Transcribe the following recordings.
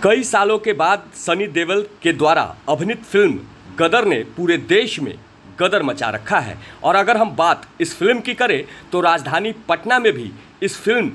कई सालों के बाद सनी देओल के द्वारा अभिनीत फिल्म गदर ने पूरे देश में गदर मचा रखा है। और अगर हम बात इस फिल्म की करें तो राजधानी पटना में भी इस फिल्म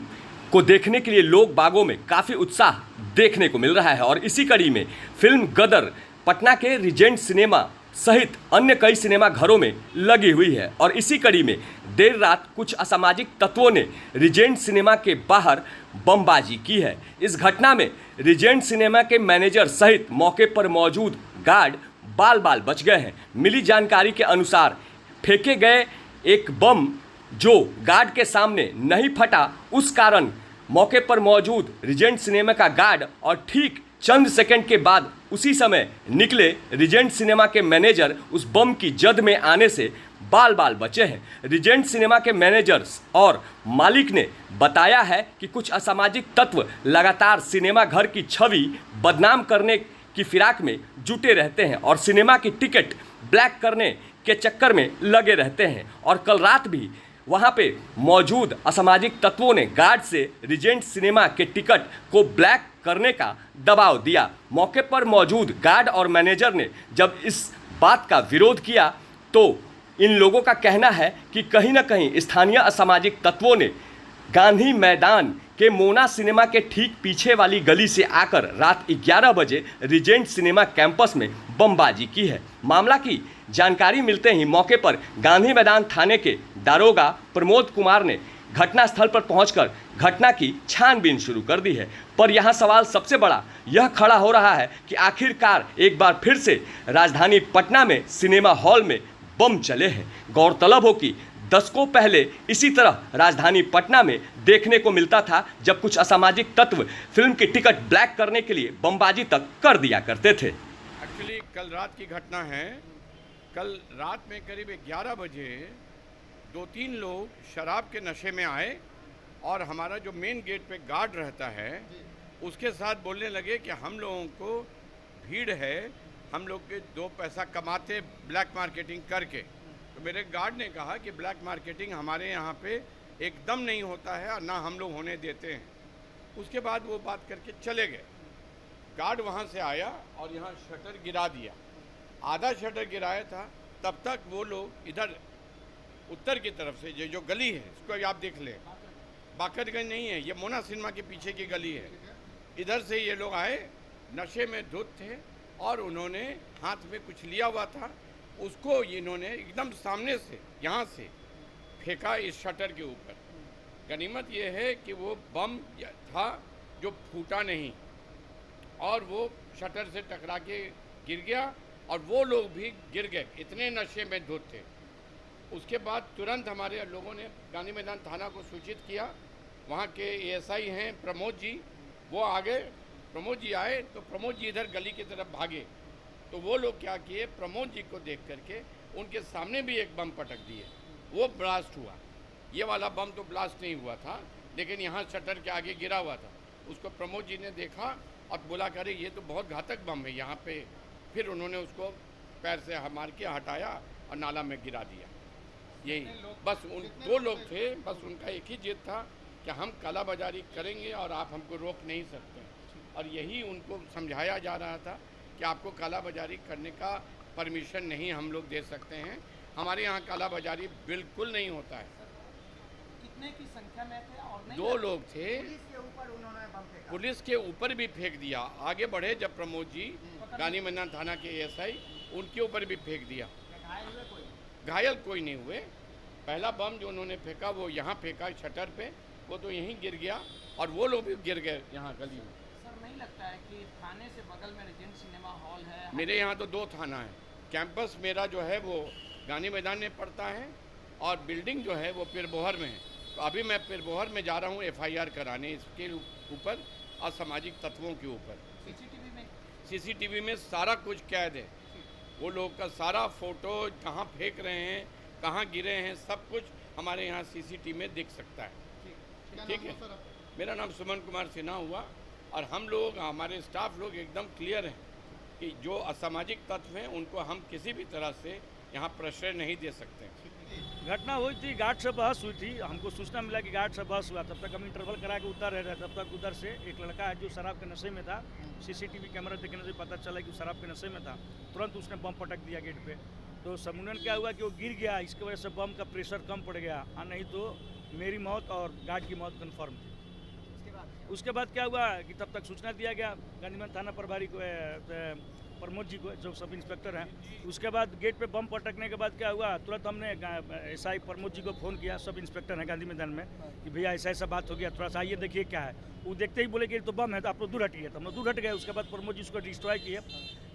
को देखने के लिए लोग बागों में काफ़ी उत्साह देखने को मिल रहा है। और इसी कड़ी में फिल्म गदर पटना के रीजेंट सिनेमा सहित अन्य कई सिनेमा घरों में लगी हुई है। और इसी कड़ी में देर रात कुछ असामाजिक तत्वों ने रीजेंट सिनेमा के बाहर बमबाजी की है। इस घटना में रीजेंट सिनेमा के मैनेजर सहित मौके पर मौजूद गार्ड बाल बाल बच गए हैं। मिली जानकारी के अनुसार फेंके गए एक बम जो गार्ड के सामने नहीं फटा, उस कारण मौके पर मौजूद रीजेंट सिनेमा का गार्ड और ठीक चंद सेकंड के बाद उसी समय निकले रीजेंट सिनेमा के मैनेजर उस बम की जद में आने से बाल बाल बचे हैं। रीजेंट सिनेमा के मैनेजर्स और मालिक ने बताया है कि कुछ असामाजिक तत्व लगातार सिनेमा घर की छवि बदनाम करने की फिराक में जुटे रहते हैं और सिनेमा की टिकट ब्लैक करने के चक्कर में लगे रहते हैं। और कल रात भी वहां पे मौजूद असामाजिक तत्वों ने गार्ड से रीजेंट सिनेमा के टिकट को ब्लैक करने का दबाव दिया। मौके पर मौजूद गार्ड और मैनेजर ने जब इस बात का विरोध किया तो इन लोगों का कहना है कि कहीं ना कहीं स्थानीय असामाजिक तत्वों ने गांधी मैदान के मोना सिनेमा के ठीक पीछे वाली गली से आकर रात 11 बजे रीजेंट सिनेमा कैंपस में बमबाजी की है। मामला की जानकारी मिलते ही मौके पर गांधी मैदान थाने के दारोगा प्रमोद कुमार ने घटनास्थल पर पहुंचकर घटना की छानबीन शुरू कर दी है। पर यहां सवाल सबसे बड़ा यह खड़ा हो रहा है कि आखिरकार एक बार फिर से राजधानी पटना में सिनेमा हॉल में बम चले हैं। गौरतलब हो कि दशकों पहले इसी तरह राजधानी पटना में देखने को मिलता था जब कुछ असामाजिक तत्व फिल्म की टिकट ब्लैक करने के लिए बमबाजी तक कर दिया करते थे। एक्चुअली कल रात की घटना है। कल रात में करीब 11 बजे 2-3 लोग शराब के नशे में आए और हमारा जो मेन गेट पे गार्ड रहता है उसके साथ बोलने लगे कि हम लोगों को भीड़ है, हम लोग के 2 पैसा कमाते ब्लैक मार्केटिंग करके। तो मेरे गार्ड ने कहा कि ब्लैक मार्केटिंग हमारे यहाँ पे एकदम नहीं होता है और ना हम लोग होने देते हैं। उसके बाद वो बात करके चले गए। गार्ड वहाँ से आया और यहाँ शटर गिरा दिया। आधा शटर गिराया था, तब तक वो लोग इधर उत्तर की तरफ से ये जो गली है इसको आप देख लें, बाकरगंज नहीं है, ये मोना सिनेमा के पीछे की गली है। इधर से ये लोग आए, नशे में धुत थे और उन्होंने हाथ में कुछ लिया हुआ था, उसको इन्होंने एकदम सामने से यहाँ से फेंका इस शटर के ऊपर। गनीमत ये है कि वो बम था जो फूटा नहीं और वो शटर से टकरा के गिर गया और वो लोग भी गिर गए, इतने नशे में धुत थे। उसके बाद तुरंत हमारे लोगों ने गांधी मैदान थाना को सूचित किया। वहाँ के एएसआई हैं प्रमोद जी, वो आ गए। प्रमोद जी आए तो प्रमोद जी इधर गली की तरफ भागे तो वो लोग क्या किए, प्रमोद जी को देख करके उनके सामने भी एक बम पटक दिए। वो ब्लास्ट हुआ। ये वाला बम तो ब्लास्ट नहीं हुआ था लेकिन यहाँ शटर के आगे गिरा हुआ था। उसको प्रमोद जी ने देखा और बोला करे ये तो बहुत घातक बम है यहाँ पे। फिर उन्होंने उसको पैर से मार के हटाया और नाला में गिरा दिया। यही बस उन 2 लोग थे, बस उनका एक ही जिद था कि हम कालाबाजारी करेंगे और आप हमको रोक नहीं सकते। और यही उनको समझाया जा रहा था कि आपको कालाबाजारी करने का परमिशन नहीं हम लोग दे सकते हैं। हमारे यहाँ कालाबाजारी बिल्कुल नहीं होता है। कितने की संख्या में थे? और नहीं 2 लोग थे। पुलिस के ऊपर उन्होंने बम फेंका। पुलिस के ऊपर भी फेंक दिया। आगे बढ़े जब प्रमोद जी गांधी मैदान थाना के एएसआई, उनके ऊपर भी फेंक दिया। घायल हुए कोई? घायल कोई नहीं हुए। पहला बम जो उन्होंने फेंका वो यहाँ फेंका शटर पे, वो तो यहीं गिर गया और वो लोग भी गिर गए यहाँ गली में। सर नहीं लगता है कि थाने से बगल में रीजेंट सिनेमा हॉल है? मेरे यहाँ तो 2 थाना है। कैंपस मेरा जो है वो गांधी मैदान में पड़ता है और बिल्डिंग जो है वो पिरबोहर में है। तो अभी मैं पिरबोहर में जा रहा हूँ FIR कराने इसके ऊपर, असामाजिक तत्वों के ऊपर। सीसीटीवी में सारा कुछ कैद है। वो लोग का सारा फोटो कहाँ फेंक रहे हैं, कहाँ गिरे हैं, सब कुछ हमारे यहाँ सीसीटीवी में दिख सकता है। ठीक है, मेरा नाम सुमन कुमार सिन्हा हुआ और हम लोग, हमारे स्टाफ लोग एकदम क्लियर हैं कि जो असामाजिक तत्व हैं उनको हम किसी भी तरह से यहाँ प्रश्रय नहीं दे सकते। घटना हुई थी, गार्ड से बहस हुई थी। हमको सूचना मिला कि गार्ड से बहस हुआ। तब तक हम इंटरवल करा के उतर रहे थे। तब तक उधर से एक लड़का है जो शराब के नशे में था। सीसीटीवी कैमरा देखने से पता चला कि वो शराब के नशे में था। तुरंत उसने बम पटक दिया गेट पे। तो समूनन क्या हुआ कि वो गिर गया, इसकी वजह से बम का प्रेशर कम पड़ गया, और नहीं तो मेरी मौत और गार्ड की मौत कन्फर्म थी। उसके बाद क्या हुआ कि तब तक सूचना दिया गया गांधीमंदिर थाना प्रभारी को, प्रमोद जी को, जो सब इंस्पेक्टर हैं। उसके बाद गेट पे बम पटकने के बाद क्या हुआ, तुरंत हमने एसआई प्रमोद जी को फ़ोन किया, सब इंस्पेक्टर हैं गांधी मैदान में, कि भैया ऐसा ऐसा बात हो गया, थोड़ा सा आइए देखिए क्या है। वो देखते ही बोले कि तो बम है, तो आप लोग दूर हटिए। तो हम लोग दूर हट गए। उसके बाद प्रमोद जी उसको डिस्ट्रॉय किए।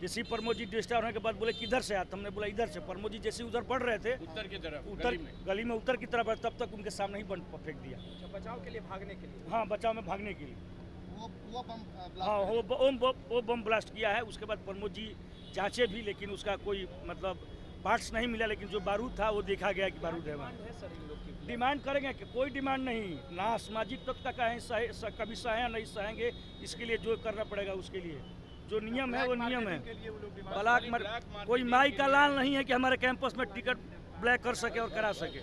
जैसे ही प्रमोद जी डिस्ट्रॉय होने के बाद बोले किधर से आया, तो हमने बोला इधर से। प्रमोद जी जैसे उधर बढ़ रहे थे, उत्तर की तरफ, उत्तर गली में उत्तर की तरफ, तब तक उनके सामने ही बम फेंक दिया। बचाव के लिए, भागने के लिए। हाँ, बचाव में भागने के लिए। वो बम हाँ, वो बम ब्लास्ट किया है। उसके बाद प्रमोद जी जांचे भी, लेकिन उसका कोई मतलब पार्ट्स नहीं मिला, लेकिन जो बारूद था वो देखा गया कि बारूद है वहाँ। डिमांड करेंगे कि कोई डिमांड नहीं, ना सामाजिक तत्व का कहें कभी सहे नहीं सहेंगे। इसके लिए जो करना पड़ेगा उसके लिए जो नियम है वो नियम है। कोई माई का लाल नहीं है कि हमारे कैंपस में टिकट ब्लैक कर सके और करा सके।